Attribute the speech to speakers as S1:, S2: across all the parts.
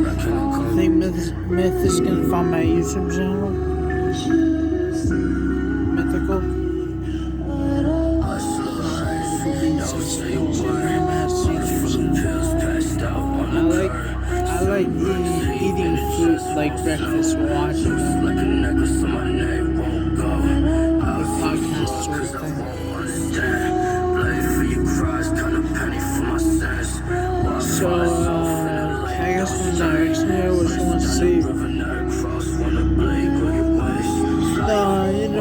S1: I think Myth is gonna find my YouTube channel. Mythical. I like eating food like breakfast while watching them. The podcast sort of thing. So, I guess one direction here was want to see.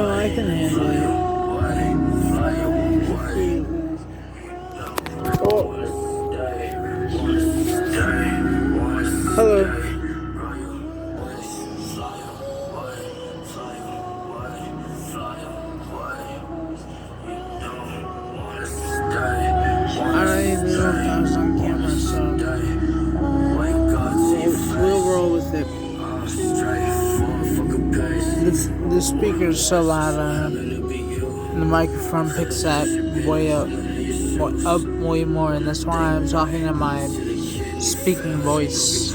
S1: I can handle it. Oh. Hello. I don't even know if I was on camera, so we'll roll with it. The speaker's so loud, and the microphone picks that way up way more, and that's why I'm talking in my speaking voice.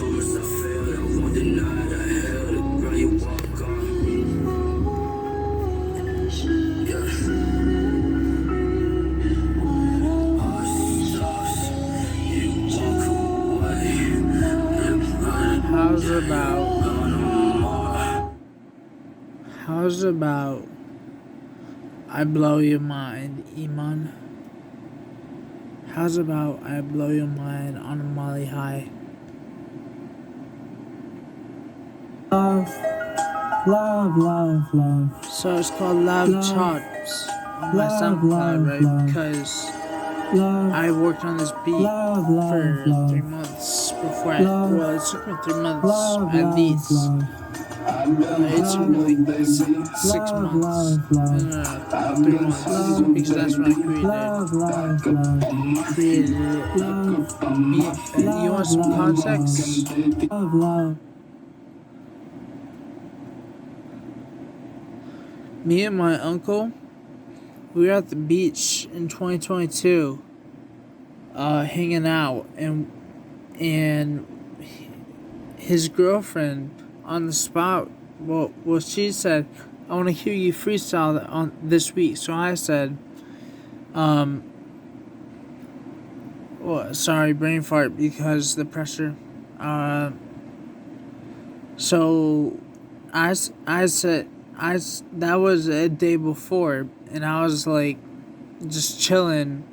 S1: How's about I blow your mind, Iman? How's about I blow your mind on a Molly high? Love. So it's called Love Chops on my SoundCloud, right? Because I worked on this beat for 3 months before it took me 3 months at least. It took me like 6 months. 3 months. Because that's when I created it. You want some context? Me and my uncle, we were at the beach in 2022, hanging out, and his girlfriend on the spot, well, she said, I want to hear you freestyle on this week. So I said, sorry, brain fart because the pressure. So I said, that was a day before, and I was like, just chilling,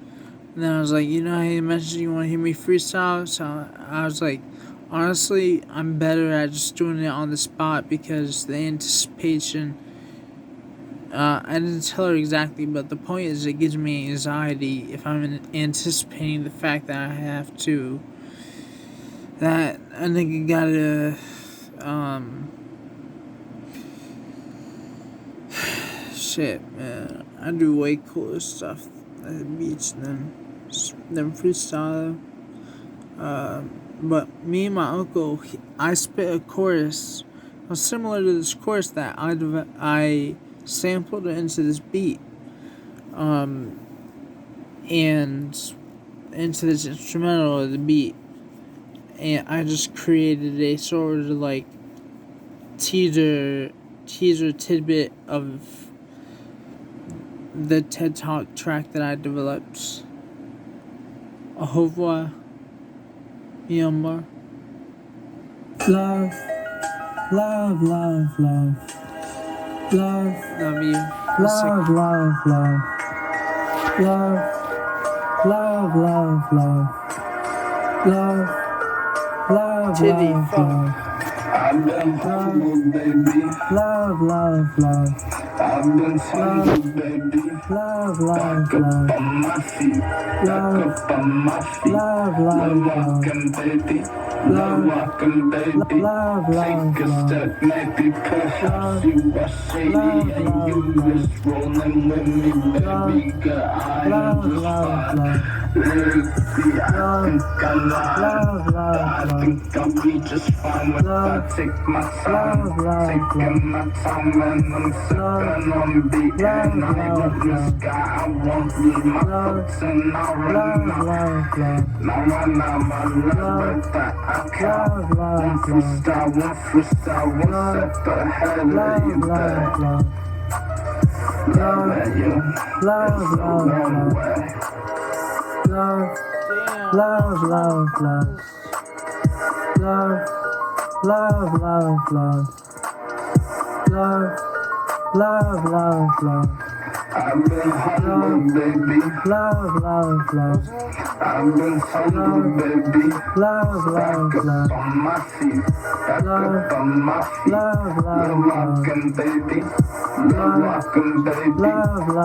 S1: and then I was like, how you mentioned you want to hear me freestyle, so I was like, honestly, I'm better at just doing it on the spot because the anticipation, I didn't tell her exactly, but the point is it gives me anxiety if I'm anticipating the fact that I have to, that a nigga gotta, shit, man, I do way cooler stuff at the beach than freestyle. But me and my uncle, I spit a chorus similar to this chorus that I sampled into this beat, and into this instrumental of the beat, and I just created a sort of like teaser tidbit of the TED Talk track that I developed. Au revoir, Myanmar. Love you. Love. Titty fuck.
S2: I've been humble, baby. Love. I've been humble, baby. Back up on my feet. Back up on my feet. Love walking, baby. Love walking, baby. Take a step, maybe perhaps you are shady, and you just rolling with me, baby. Got eye on the spot. Lyrically, I think I lie. I think I'll be just fine if I take my time. Taking my time and I'm sipping on beat. And I want the sky, I won't leave my foot and I'll run out. Now I know my love, but that I can't. One freestyle, one step ahead of you there. Loving you is the one way.
S1: Damn.
S2: I've been hungry, baby. I've been hungry, baby. Back up on my feet. Back up on my feet. You're rockin', baby. You're rockin', baby.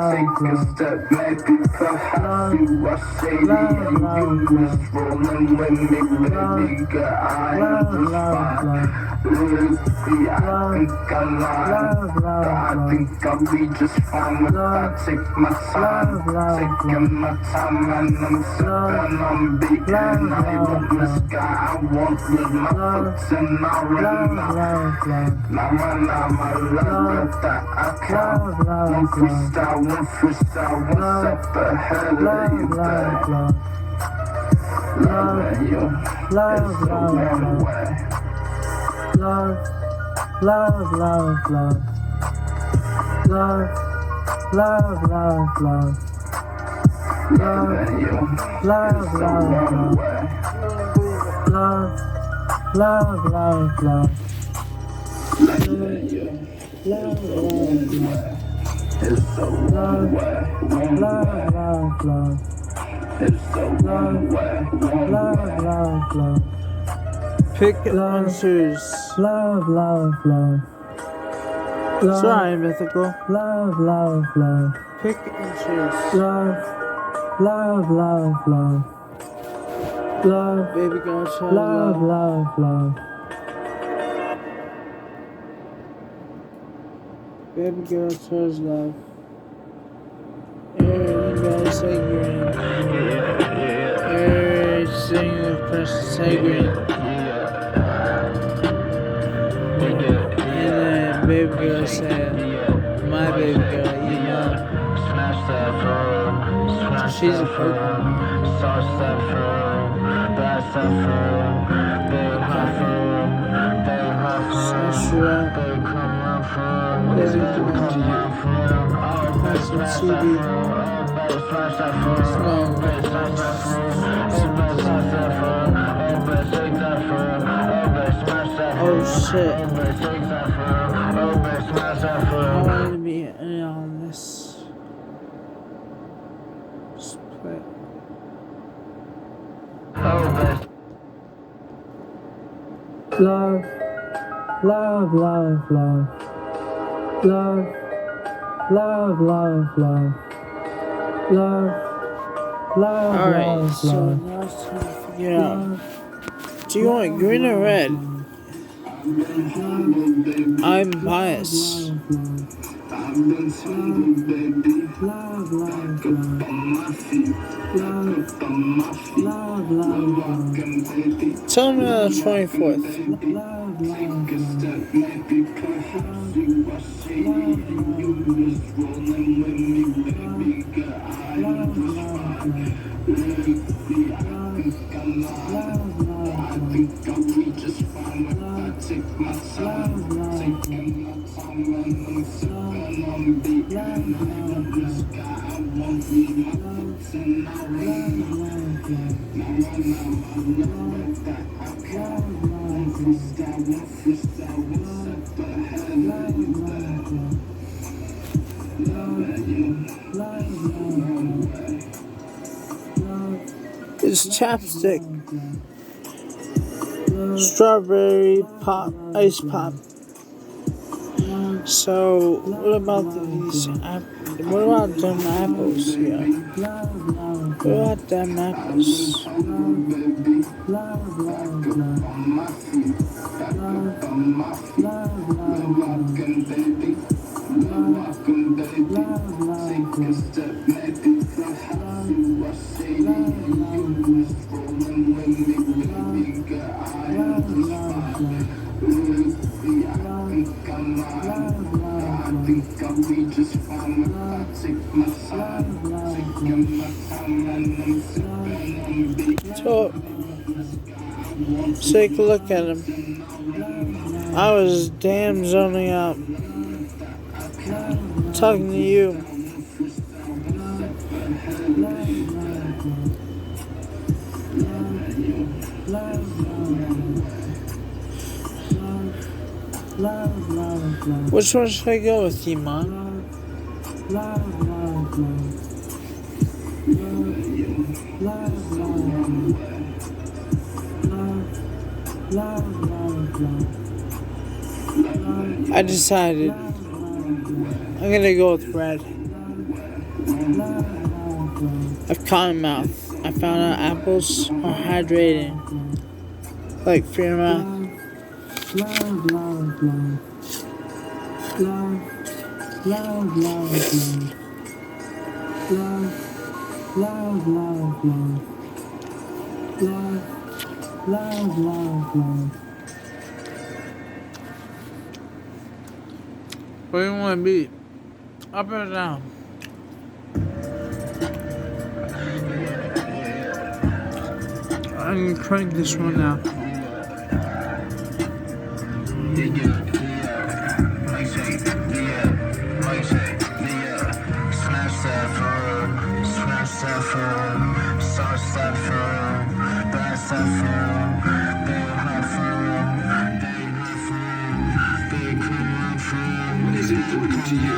S2: Take a step, maybe. Perhaps you are shady and you was rolling with me, baby. Girl, I am just fine. Lyrically, I think I lie. But I think I'll be just fine if I take my time. Taking my time and I'm sipping on beat. And I want the sky, I won't leave my foot and I'll run out. Now I know my love, but that I can't. One freestyle, one step ahead of you there. Loving you is the one way.
S1: Love.
S2: Loving you is the one way. Loving you is the one way. It's the one way, one way. It's the one way, one way.
S1: Pick answers. Sorry, Mythical. Pick answers. Baby girl, show love. Baby girl shows love. Everybody say green. Every single person say green. And then baby girl said, my baby girl, you know. She's a purple. Oh shit. I wanted to be in on this split. Love. Alright, so now it's time to figure out. Do you want green or red? I'm biased. Tell me on the 24th. It's chapstick. Strawberry pop, ice pop. So, what about these apples? What about them apples here? What about them apples?
S2: be just fine if I take my time. Taking my time and I'm sipping on beat.
S1: So, take a look at him. I was damn zoning out. Talking to you. Which one should I go with, Iman? I decided I'm gonna go with red. I've cotton mouth. I found out apples are hydrating. Like for your mouth. What do you want to be? Up or down? I'm gonna crank this one out.
S2: Is important to you.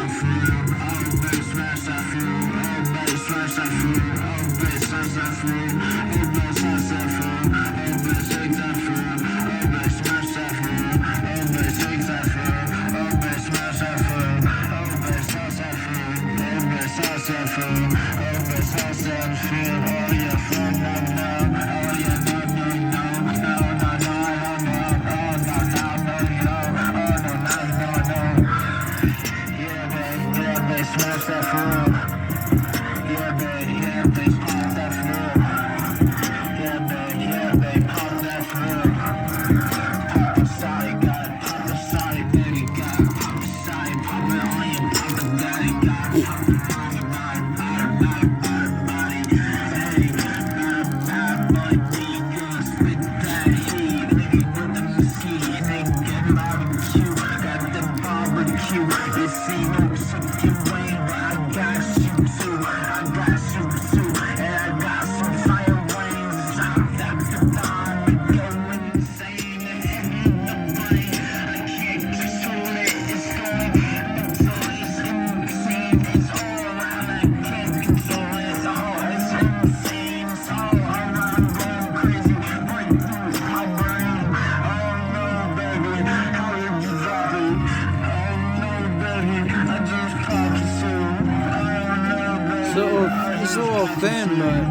S1: It's a little thin, but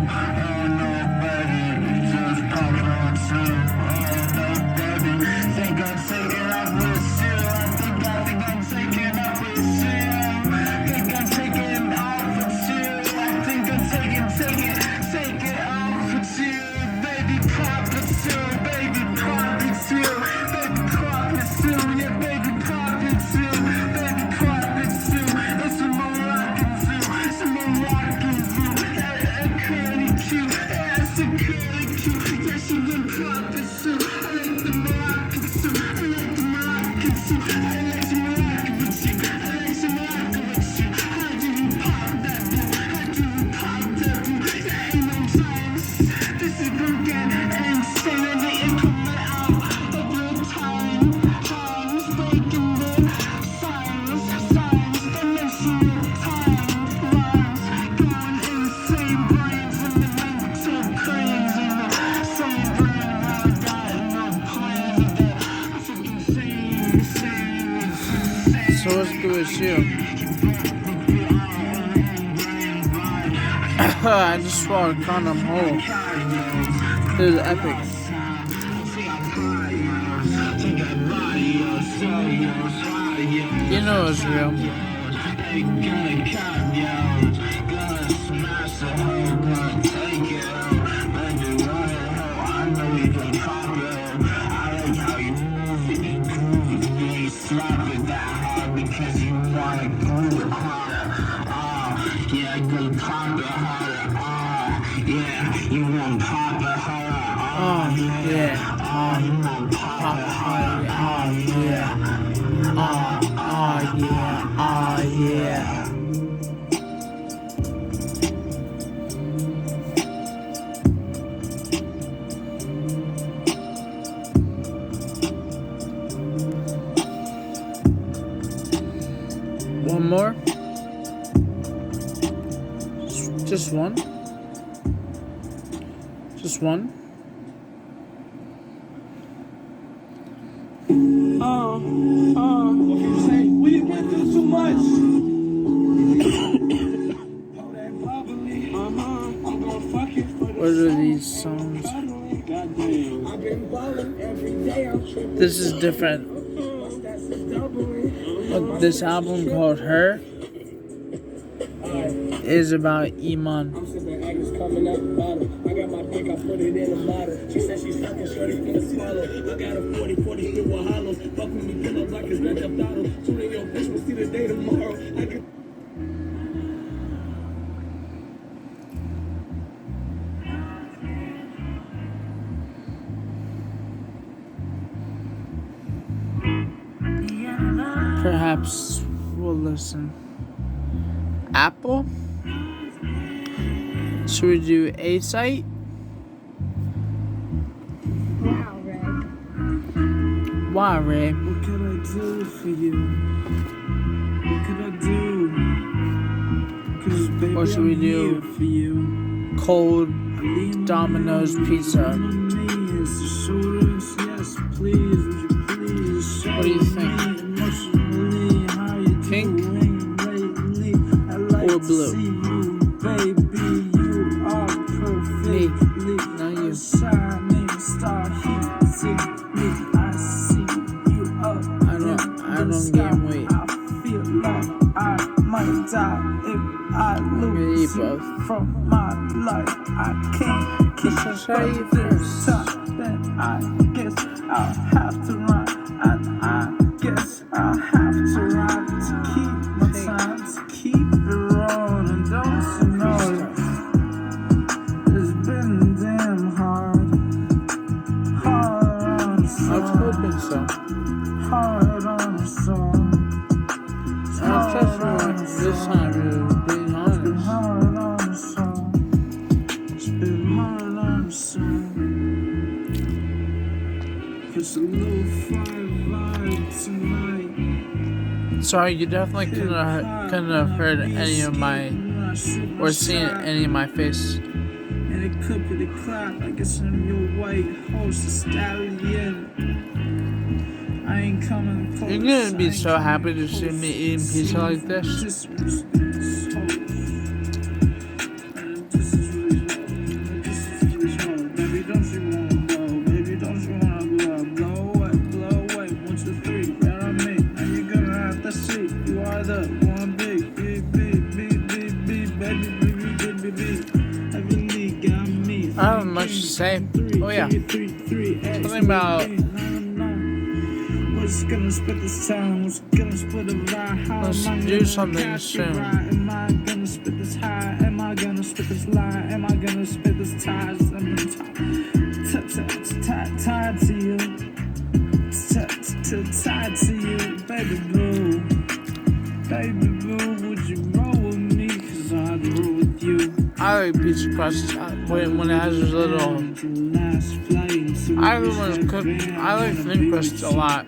S1: so what's good with you? I just swallowed a condom whole. It was epic. You know it's real.
S2: Slap it that hard because you wanna glue it. Yeah, you want pop the
S1: Oh yeah. Pop oh yeah. Oh yeah. Oh yeah. One more? Just one? Just one?
S2: We went through too much. I'm gonna fuck it for
S1: What are these songs?
S2: I've been balling every day. I'm tripping.
S1: This is different. This album called Her is about Iman.
S2: I'm sipping Agnes coming out the bottle. I got my dick, I put it in a bottle. She said she's fucking shorty finna swallow. I got a 40 still with hollows. Fuck with me pillows like it's Grand Theft Auto. Shooting your bitch, we'll see the day tomorrow. I could
S1: Perhaps we'll listen. Apple? Should we do A site?
S3: Wow, Ray.
S1: Why, Ray?
S2: What could I do for you? What could I do? 'Cause baby,
S1: What should we
S2: I'm
S1: do?
S2: here for you.
S1: Cold Domino's pizza.
S2: What
S1: do you think? Pink or blue?
S2: Baby, you are
S1: Me.
S2: perfectly
S1: Not you.
S2: shining star. He see me, I see you up.
S1: I don't gain weight.
S2: I feel like I might die if I
S1: gonna
S2: lose
S1: eat
S2: you
S1: both.
S2: from my life. I can't keep
S1: Let's try
S2: up
S1: it
S2: this
S1: first.
S2: time. Then I guess I'll have to run, and I guess I'll have to run to keep my time, to keep it rolling. Don't you know it's been damn hard, hard on the
S1: I was
S2: soul,
S1: hoping so.
S2: hard on the soul.
S1: I was just wrong this time, you're being honest.
S2: Hard on the soul. It's been hard on the soul. It's a little fire vibe tonight.
S1: Sorry, you definitely couldn't have heard any of my or seen any of my face.
S2: And it could be the clock, like it's in your white horse, a stallion. I ain't coming close.
S1: You're gonna be so happy to see me eating pizza like this.
S2: Baby, don't you wanna blow? Baby, don't you wanna blow? Blow away, 1, 2, 3, right on me. Now you gonna have to see. You are the one big, baby. Heavily got me.
S1: I don't have much to say. Oh yeah. Something about
S2: What's gonna split this town? What's gonna split the vibe? How
S1: Let's
S2: am I
S1: do
S2: gonna
S1: something
S2: catch you
S1: soon.
S2: right? Am I gonna spit this high? Am I gonna spit this lie? Am I gonna spit this tie? I'm tied to you. Tied to you, baby boo. Baby boo, would you roll with me? 'Cause I'd roll with you.
S1: I like pizza crusts when it has this little. I like when it's cooked. I like thin crusts a lot.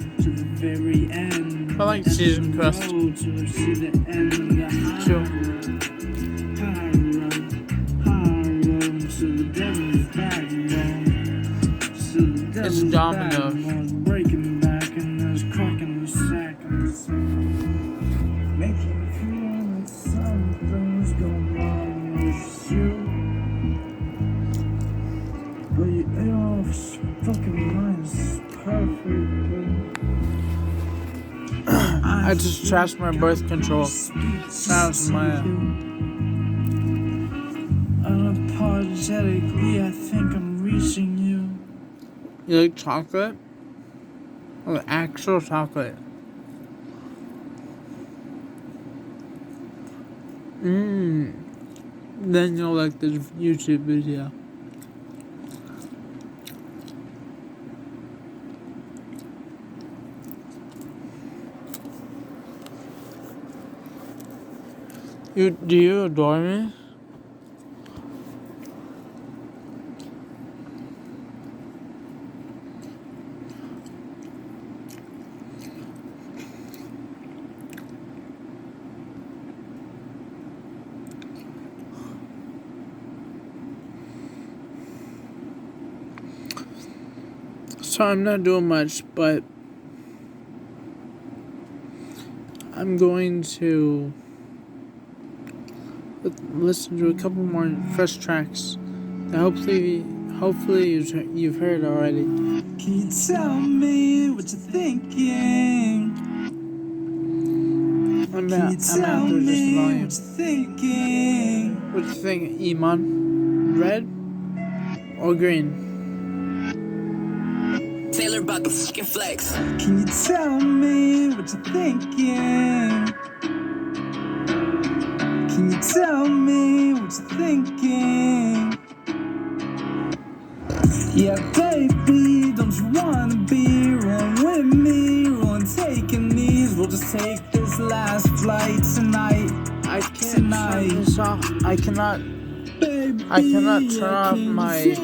S1: I like seasoned crust too. It's Domino's.
S2: Breaking back and there's cracking the sack. Making me feel like something's going wrong with you. But your fucking mind's perfect.
S1: I just trashed my birth control. Sounds my.
S2: Unapologetically, I think I'm reaching you.
S1: You like chocolate? Or actual chocolate? then you'll like this YouTube video. Do you adore me? So I'm not doing much, but I'm going to listen to a couple more fresh tracks that hopefully you've heard already.
S2: Can you tell me what you're thinking?
S1: I'm
S2: Can you tell
S1: after just the
S2: me
S1: volume.
S2: what you're thinking?
S1: What you think, Iman? Red or green?
S3: Taylor about the fucking flex.
S2: Can you tell me what you're thinking? Can you tell me what you're thinking? Yeah, baby, don't you wanna be rolling with me? Rolling, taking these, we'll just take this last flight tonight.
S1: I can't turn this off. I cannot
S2: Baby,
S1: turn off my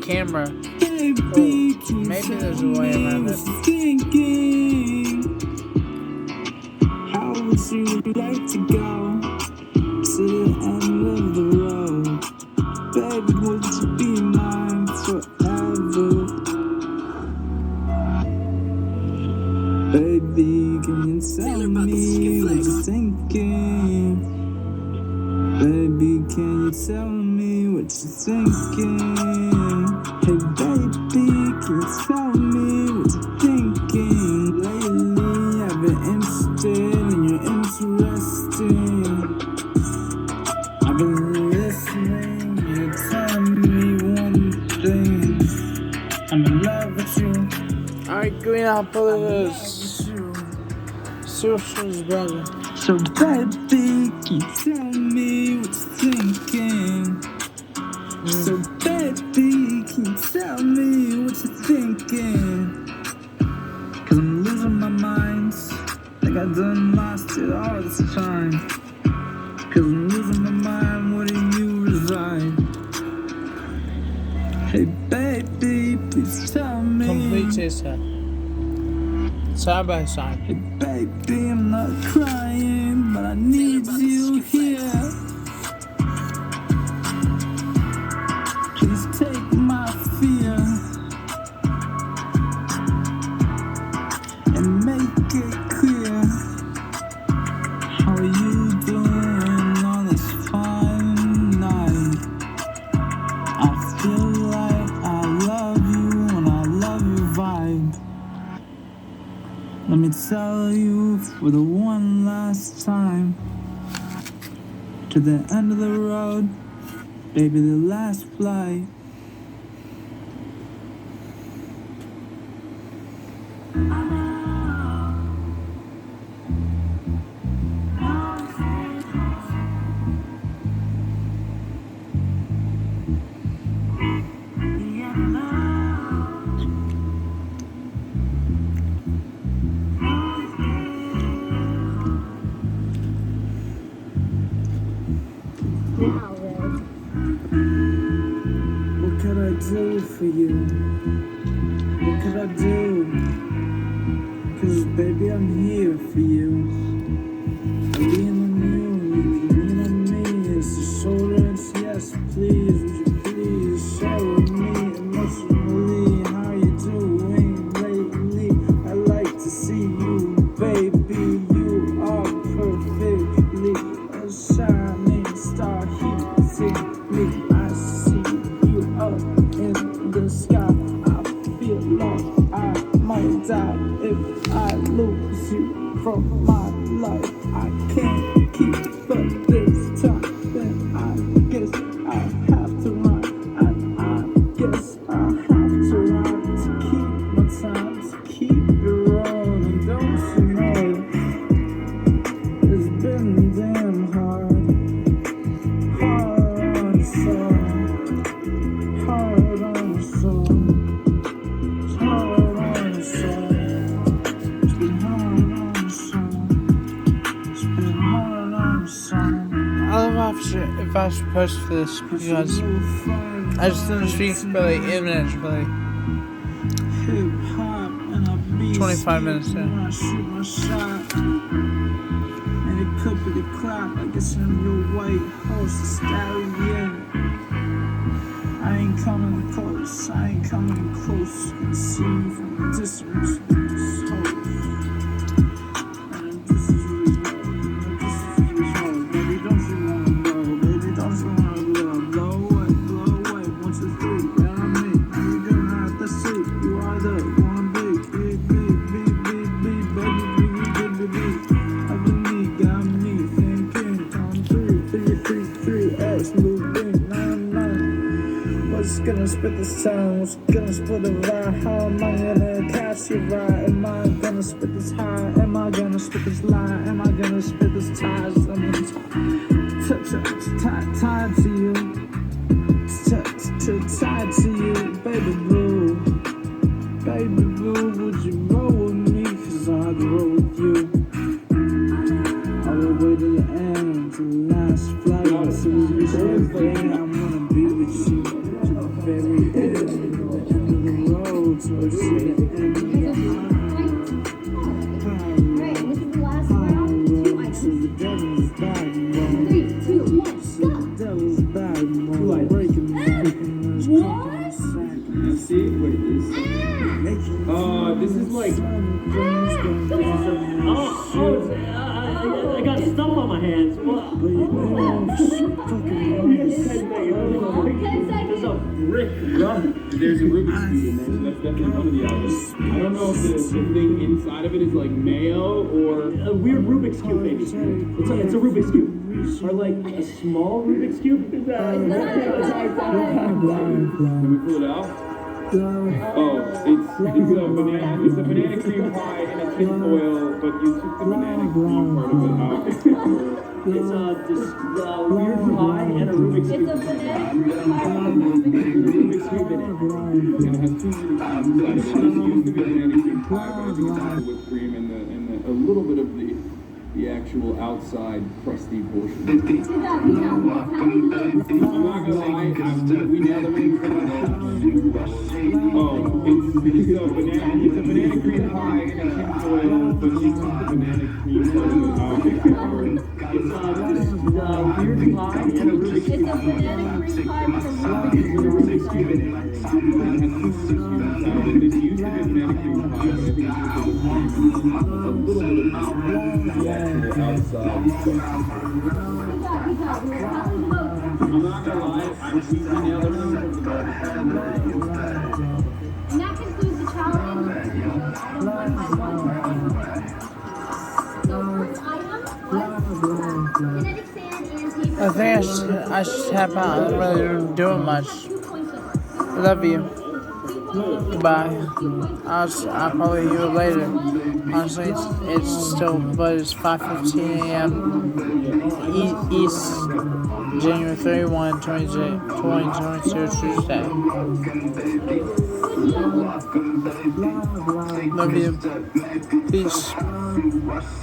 S1: camera.
S2: Baby,
S1: Oh, maybe there's a way around it.
S2: Thinking, how would you like to go to the end of the road? Baby, would you be mine forever? Baby, can you tell me what you're thinking? Baby, can you tell me what you're thinking? Hey baby, can you tell me what you're thinking? Lately I've been interested and you're interesting. I've been listening, you tell me one thing. I'm in love with you.
S1: Alright, green apple it is. See which one's better.
S2: So baby, can you tell me what you're thinking? So baby, can you tell me what you're thinking? Cause I'm losing my mind, like I done lost it all this time. Cause I'm losing my mind, where do you reside? Hey baby, please tell me.
S1: Complete taste test. Side by side.
S2: Hey baby, I'm not crying, but I need you here. Please take my fear and make it clear. How are you doing on this fine night? I feel like I love you and I love your vibe. Let me tell you for the one last time, to the end of the road, baby, the last flight. What could I do for you? What could I do? Cause baby, I'm here for you. I lean on you, you can lean on me. It's a shoulder, it's yes, please. Would you please share with me emotionally how you doing lately? I like to see you, baby. You are perfectly a shining star here. See me, I see you up in the sky. I feel like I might die if I lose you from my life. I can't keep up this time, then I guess I have to run. And I guess I have to run to keep my time, to keep it rolling. Don't you know it's been damn hard.
S1: fast post for this because I just didn't speak for like 8 minutes, but like 25 minutes. Yeah.
S2: When I shoot my shot, and it could be the clock. I guess I'm your white horse, the stallion. I ain't coming close. I ain't coming close. You can see me from a distance with this hope. And this is really hard. This is really hard. Baby, don't you wanna blow? Baby, don't you wanna blow? Blow away, blow away. 1, 2, 3. You know what I mean? You gonna have to see. You are the one big, big, big, big, big, big, baby, big, big, big, big. I believe got me thinking. Time 3, 3, 3, 3, absolute 9, 9. What's gonna spit this time? What's gonna split the vibe? How am I gonna catch you right? Am I gonna spit this high? Am I gonna spit this lie? Am I gonna spit this tie? I'm tied to you. Tied to you, baby blue. Baby blue, would you roll with me? 'Cause I'd roll with you. All the way to the end, to the last flight, to the reach everything. I'm gonna be with you to the very end, to the end of the road, to the end of the highway. To the devil's backbone.
S4: 3, 2, 1,
S2: To the devil's backbone. Breaking the
S5: See, wait, this is like.
S6: I got stuff on my hands. There's a brick run.
S5: There's a Rubik's Cube in there, so that's definitely one of the items. I don't know if the thing inside of it is like mayo or.
S6: A weird Rubik's Cube, maybe. It's a Rubik's Cube. Or like a small Rubik's Cube.
S5: Can we pull it out? Oh, it's a banana cream pie in a tin foil, but you took the banana cream part of it out.
S6: It's a weird pie and a Rubik's Cube.
S4: It's a banana
S6: Rubik's Cube in it.
S5: And it has 2 little pieces inside of it. It used to be a banana cream pie, but I think it's got the whipped cream and a little bit of the actual outside crusty portion. I'm not gonna lie, we nailed it. Oh, it's a banana cream pie in a tin foil, but she took the banana cream part of it out.
S6: It's a weird pie and a Rubik's Cube.
S4: It's a banana cream pie from
S6: Rubik's Cube in it.
S5: It used to be a banana cream pie, but I think it's just a little bit of the actual outside. I'm not gonna lie, we nailed everything from the
S4: And that concludes the challenge. Item 1 by 1 point. So first item was kinetic sand and paper.
S1: I think I should tap out. I'm not really doing much.
S4: 2 points.
S1: Love you. Goodbye. I'll probably hear you later. Honestly, it's still, but it's 5:15 a.m. East, January 31, 2022, Tuesday. Love you. Peace.